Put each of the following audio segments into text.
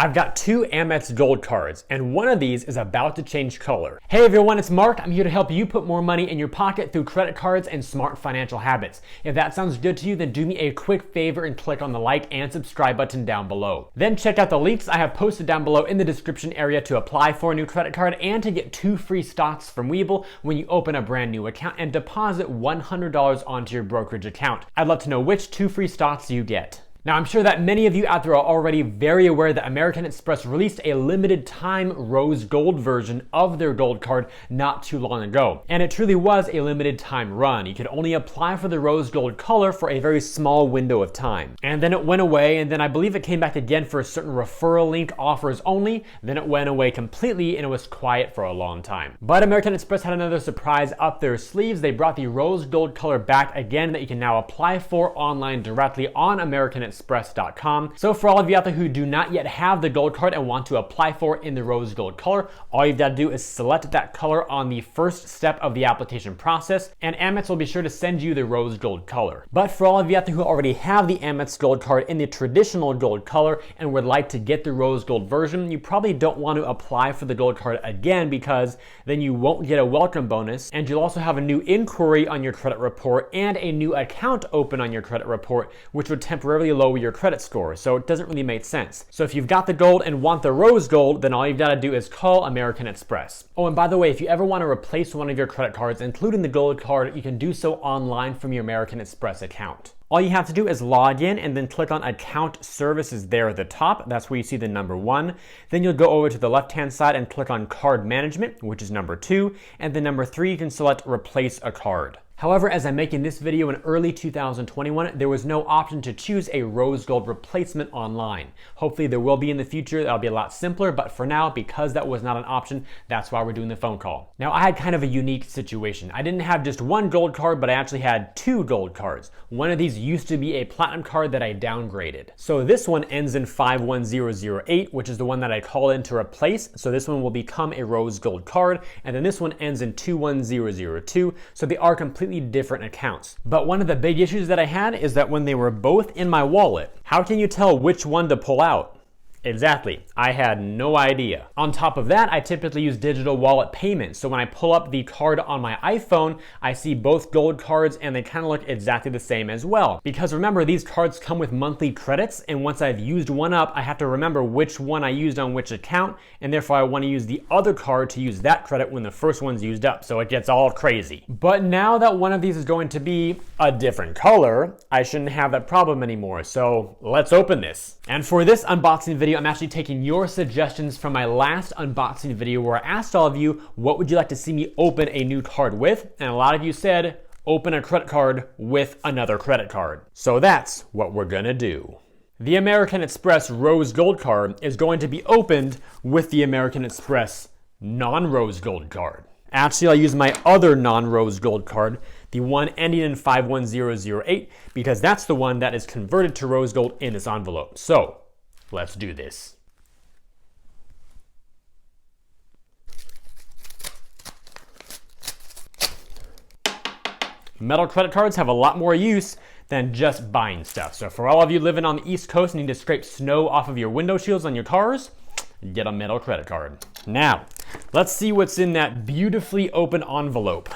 I've got two Amex Gold Cards, and one of these is about to change color. Hey everyone, it's Mark. I'm here to help you put more money in your pocket through credit cards and smart financial habits. If that sounds good to you, then do me a quick favor and click on the like and subscribe button down below. Then check out the links I have posted down below in the description area to apply for a new credit card and to get 2 free stocks from Webull when you open a brand new account and deposit $100 onto your brokerage account. I'd love to know which 2 free stocks you get. Now, I'm sure that many of you out there are already very aware that American Express released a limited time rose gold version of their gold card not too long ago. And it truly was a limited time run. You could only apply for the rose gold color for a very small window of time. And then it went away, and then I believe it came back again for certain referral link offers only. Then it went away completely and it was quiet for a long time. But American Express had another surprise up their sleeves. They brought the rose gold color back again that you can now apply for online directly on AmericanExpress.com. So for all of you out there who do not yet have the gold card and want to apply for it in the rose gold color, all you've got to do is select that color on the first step of the application process, and Amex will be sure to send you the rose gold color. But for all of you out there who already have the Amex Gold Card in the traditional gold color and would like to get the rose gold version, you probably don't want to apply for the gold card again, because then you won't get a welcome bonus, and you'll also have a new inquiry on your credit report and a new account open on your credit report, which would temporarily lower your credit score, so it doesn't really make sense. So if you've got the gold and want the rose gold, then all you've got to do is call American Express. Oh, and by the way, if you ever want to replace one of your credit cards, including the gold card, you can do so online from your American Express account. All you have to do is log in and then click on Account Services there at the top. That's where you see the number 1. Then you'll go over to the left-hand side and click on Card Management, which is number 2. And then number 3, you can select Replace a Card. However, as I'm making this video in early 2021, there was no option to choose a rose gold replacement online. Hopefully there will be in the future. That'll be a lot simpler, but for now, because that was not an option, that's why we're doing the phone call. Now, I had kind of a unique situation. I didn't have just one gold card, but I actually had 2 gold cards. One of these used to be a platinum card that I downgraded. So this one ends in 51008, which is the one that I called in to replace. So this one will become a rose gold card. And then this one ends in 21002. So they are completely different accounts. But one of the big issues that I had is that when they were both in my wallet, how can you tell which one to pull out? Exactly. I had no idea. On top of that, I typically use digital wallet payments. So when I pull up the card on my iPhone, I see both gold cards and they kind of look exactly the same as well. Because remember, these cards come with monthly credits, and once I've used one up, I have to remember which one I used on which account, and therefore I want to use the other card to use that credit when the first one's used up. So it gets all crazy. But now that one of these is going to be a different color, I shouldn't have that problem anymore. So let's open this. And for this unboxing video, I'm actually taking your suggestions from my last unboxing video where I asked all of you, what would you like to see me open a new card with? And a lot of you said, open a credit card with another credit card. So that's what we're gonna do. The American Express Rose Gold Card is going to be opened with the American Express non-Rose Gold Card. Actually, I'll use my other non-Rose Gold Card, the one ending in 51008, because that's the one that is converted to Rose Gold in this envelope. So let's do this. Metal credit cards have a lot more use than just buying stuff. So for all of you living on the East Coast and need to scrape snow off of your window shields on your cars, get a metal credit card. Now, let's see what's in that beautifully open envelope.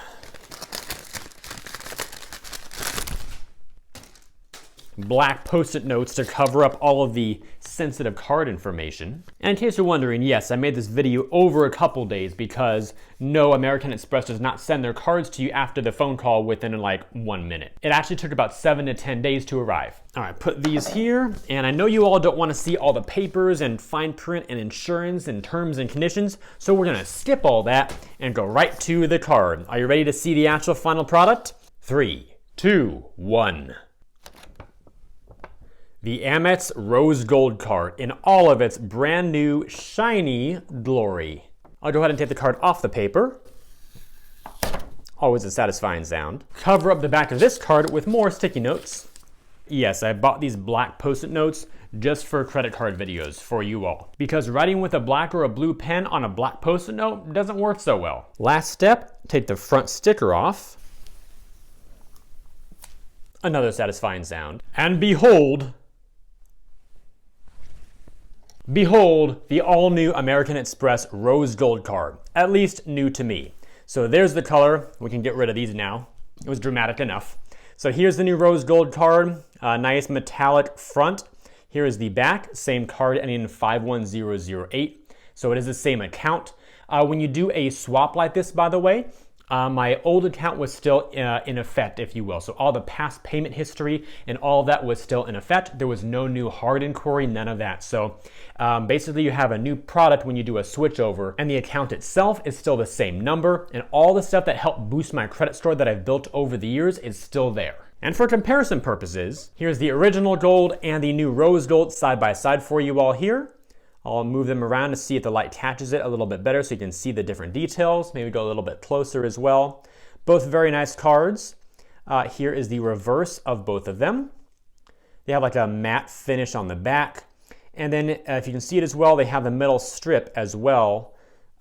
Black Post-it notes to cover up all of the sensitive card information. And in case you're wondering, yes, I made this video over a couple days because no, American Express does not send their cards to you after the phone call within like 1 minute. It actually took about 7 to 10 days to arrive. All right, put these here. And I know you all don't want to see all the papers and fine print and insurance and terms and conditions, so we're gonna skip all that and go right to the card. Are you ready to see the actual final product? 3, 2, 1. The Amex Rose Gold Card in all of its brand new shiny glory. I'll go ahead and take the card off the paper. Always a satisfying sound. Cover up the back of this card with more sticky notes. Yes, I bought these black Post-it notes just for credit card videos for you all, because writing with a black or a blue pen on a black Post-it note doesn't work so well. Last step, take the front sticker off. Another satisfying sound. And behold, Behold, the all-new American Express Rose Gold Card, at least new to me. So there's the color. We can get rid of these now. It was dramatic enough. So here's the new Rose Gold Card, nice metallic front. Here is the back, same card ending in 51008. So it is the same account. When you do a swap like this, by the way, my old account was still in effect, if you will. So all the past payment history and all of that was still in effect. There was no new hard inquiry, none of that. So basically you have a new product when you do a switch over, and the account itself is still the same number, and all the stuff that helped boost my credit score that I've built over the years is still there. And for comparison purposes, here's the original gold and the new rose gold side by side for you all here. I'll move them around to see if the light catches it a little bit better so you can see the different details. Maybe go a little bit closer as well. Both very nice cards. Here is the reverse of both of them. They have like a matte finish on the back. And then if you can see it as well, they have the metal strip as well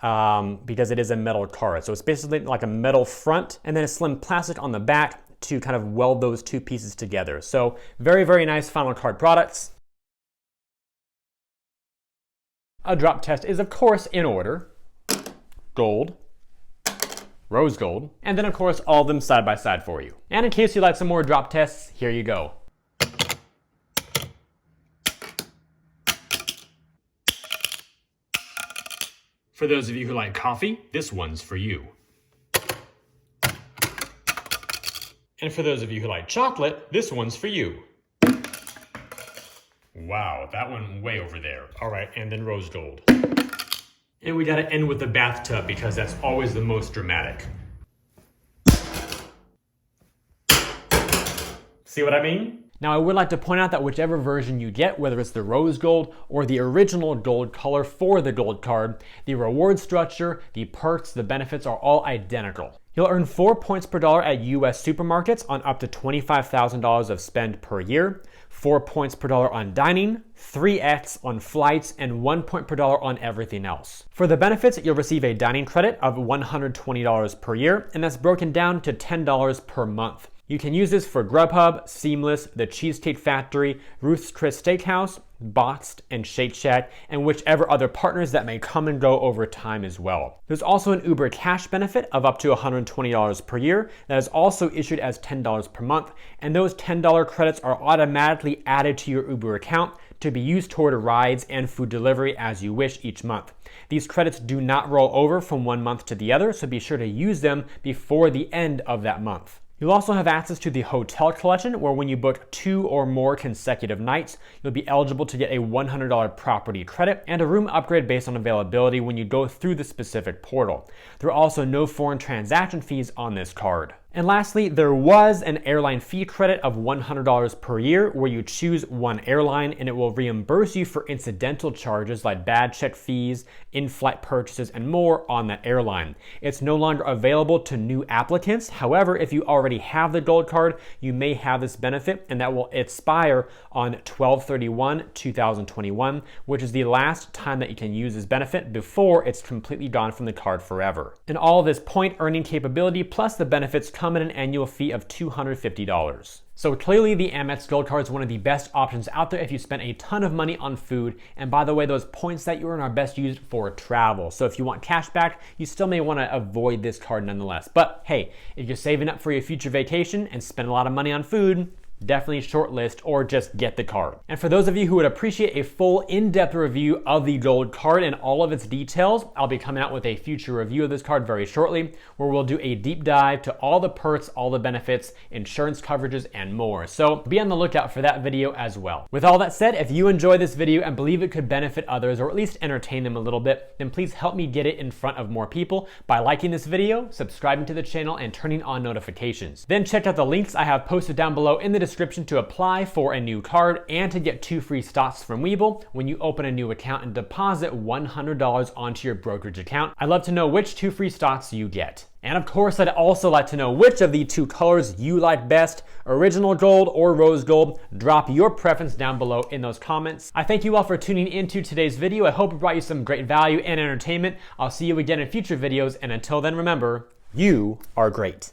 because it is a metal card. So it's basically like a metal front and then a slim plastic on the back to kind of weld those two pieces together. So very, very nice final card products. A drop test is, of course, in order. Gold, rose gold, and then, of course, all of them side by side for you. And in case you like some more drop tests, here you go. For those of you who like coffee, this one's for you. And for those of you who like chocolate, this one's for you. Wow, that went way over there. All right, and then rose gold. And we gotta end with the bathtub because that's always the most dramatic. See what I mean? Now I would like to point out that whichever version you get, whether it's the rose gold or the original gold color for the gold card, the reward structure, the perks, the benefits are all identical. You'll earn 4 points per dollar at US supermarkets on up to $25,000 of spend per year, 4 points per dollar on dining, 3x on flights, and 1 point per dollar on everything else. For the benefits, you'll receive a dining credit of $120 per year, and that's broken down to $10 per month. You can use this for Grubhub, Seamless, the Cheesecake Factory, Ruth's Chris Steakhouse, Boxed, and Shake Shack, and whichever other partners that may come and go over time as well. There's also an Uber Cash benefit of up to $120 per year that is also issued as $10 per month, and those $10 credits are automatically added to your Uber account to be used toward rides and food delivery as you wish each month. These credits do not roll over from one month to the other, so be sure to use them before the end of that month. You'll also have access to the hotel collection, where when you book 2 or more consecutive nights, you'll be eligible to get a $100 property credit and a room upgrade based on availability when you go through the specific portal. There are also no foreign transaction fees on this card. And lastly, there was an airline fee credit of $100 per year where you choose one airline and it will reimburse you for incidental charges like bad check fees, in-flight purchases, and more on that airline. It's no longer available to new applicants. However, if you already have the gold card, you may have this benefit, and that will expire on 12/31/2021, which is the last time that you can use this benefit before it's completely gone from the card forever. And all of this point earning capability plus the benefits come at an annual fee of $250. So clearly the Amex Gold Card is one of the best options out there if you spend a ton of money on food. And by the way, those points that you earn are best used for travel. So if you want cash back, you still may want to avoid this card nonetheless. But hey, if you're saving up for your future vacation and spend a lot of money on food, definitely shortlist or just get the card. And for those of you who would appreciate a full in-depth review of the gold card and all of its details, I'll be coming out with a future review of this card very shortly, where we'll do a deep dive to all the perks, all the benefits, insurance coverages, and more. So be on the lookout for that video as well. With all that said, if you enjoy this video and believe it could benefit others or at least entertain them a little bit, then please help me get it in front of more people by liking this video, subscribing to the channel, and turning on notifications. Then check out the links I have posted down below in the description to apply for a new card and to get 2 free stocks from Webull when you open a new account and deposit $100 onto your brokerage account. I'd love to know which 2 free stocks you get. And of course, I'd also like to know which of the 2 colors you like best, original gold or rose gold. Drop your preference down below in those comments. I thank you all for tuning into today's video. I hope it brought you some great value and entertainment. I'll see you again in future videos, and until then, remember, you are great.